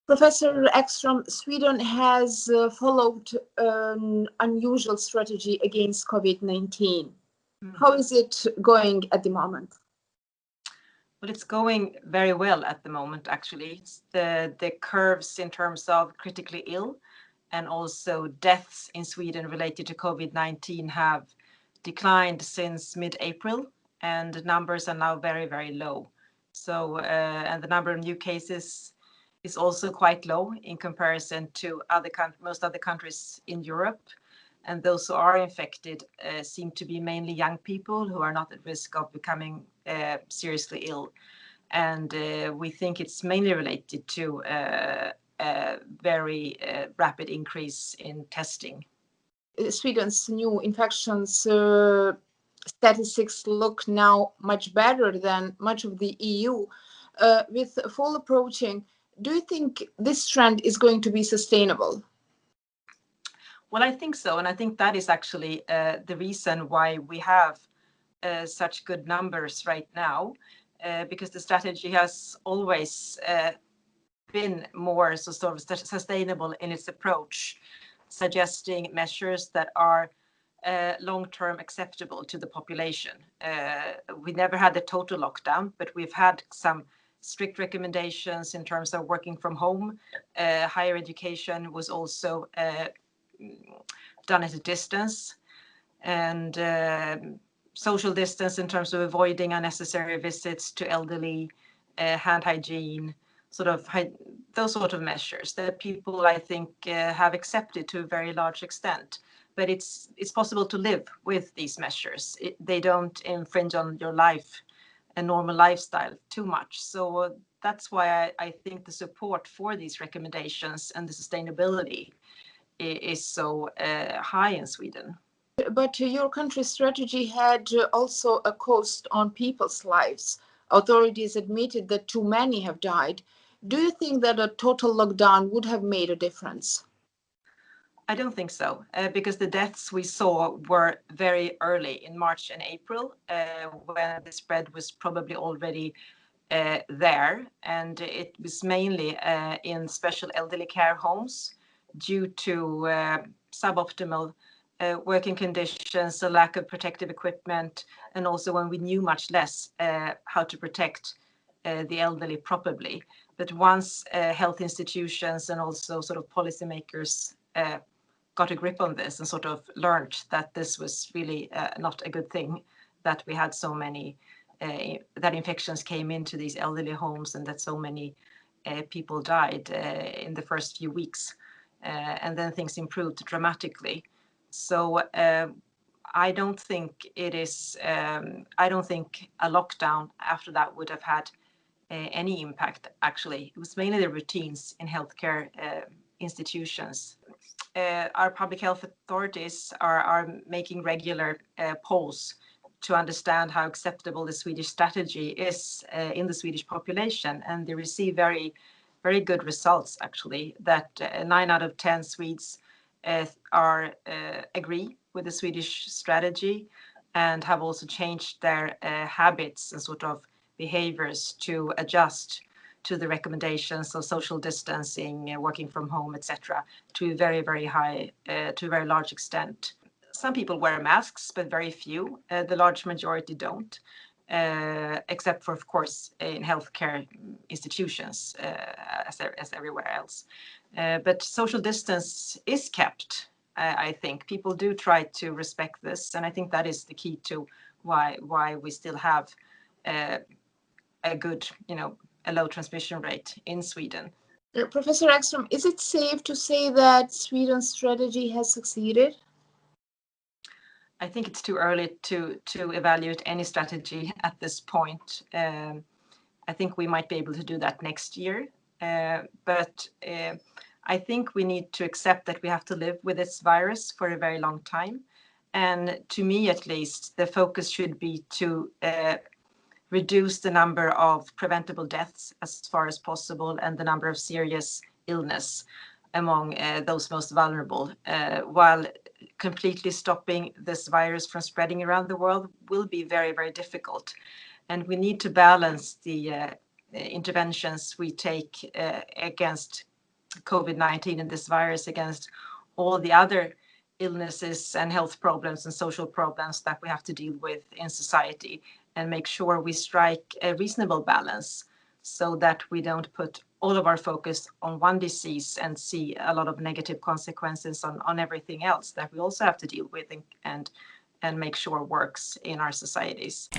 Professor Ekstrom, Sweden has followed an unusual strategy against COVID-19. How is it going at the moment? Well, it's going very well at the moment, actually. The curves in terms of critically ill and also deaths in Sweden related to COVID-19 have declined since mid-April, and the numbers are now very, very low. So, and the number of new cases is also quite low in comparison to most other countries in Europe. And those who are infected seem to be mainly young people who are not at risk of becoming seriously ill. And we think it's mainly related to a very rapid increase in testing. Sweden's new infections statistics look now much better than much of the EU. With fall approaching, do you think this trend is going to be sustainable? Well, I think so. And I think that is actually the reason why we have such good numbers right now, because the strategy has always been more sort of sustainable in its approach, suggesting measures that are long-term acceptable to the population. We never had a total lockdown, but we've had some strict recommendations in terms of working from home. Higher education was also done at a distance, and social distance in terms of avoiding unnecessary visits to elderly, hand hygiene, those sort of measures that people, I think, have accepted to a very large extent. But it's possible to live with these measures. They don't infringe on your life and normal lifestyle too much. So that's why I think the support for these recommendations and the sustainability is so high in Sweden. But your country's strategy had also a cost on people's lives. Authorities admitted that too many have died. Do you think that a total lockdown would have made a difference? I don't think so, because the deaths we saw were very early in March and April, when the spread was probably already there. And it was mainly in special elderly care homes due to suboptimal working conditions, a lack of protective equipment, and also when we knew much less how to protect the elderly properly. But once health institutions and also sort of policymakers got a grip on this and sort of learned that this was really not a good thing, that we had so many, that infections came into these elderly homes and that so many people died in the first few weeks. And then things improved dramatically. So I don't think I don't think a lockdown after that would have had any impact, actually. It was mainly the routines in healthcare institutions. Our public health authorities are making regular polls to understand how acceptable the Swedish strategy is in the Swedish population, and they receive very, very good results, actually, that 9 out of 10 Swedes agree with the Swedish strategy and have also changed their habits and sort of behaviors to adjust to the recommendations of social distancing, working from home, etc., to a very, very high, to a very large extent. Some people wear masks, but very few. The large majority don't, except for, of course, in healthcare institutions, as everywhere else. But social distance is kept. I think people do try to respect this, and I think that is the key to why we still have a good, a low transmission rate in Sweden. Professor Ekstrom, is it safe to say that Sweden's strategy has succeeded? I think it's too early to evaluate any strategy at this point. I think we might be able to do that next year. But I think we need to accept that we have to live with this virus for a very long time. And to me, at least, the focus should be to reduce the number of preventable deaths as far as possible and the number of serious illness among those most vulnerable, while completely stopping this virus from spreading around the world will be very, very difficult. And we need to balance the interventions we take against COVID-19 and this virus against all the other illnesses and health problems and social problems that we have to deal with in society, and make sure we strike a reasonable balance so that we don't put all of our focus on one disease and see a lot of negative consequences on everything else that we also have to deal with and make sure works in our societies.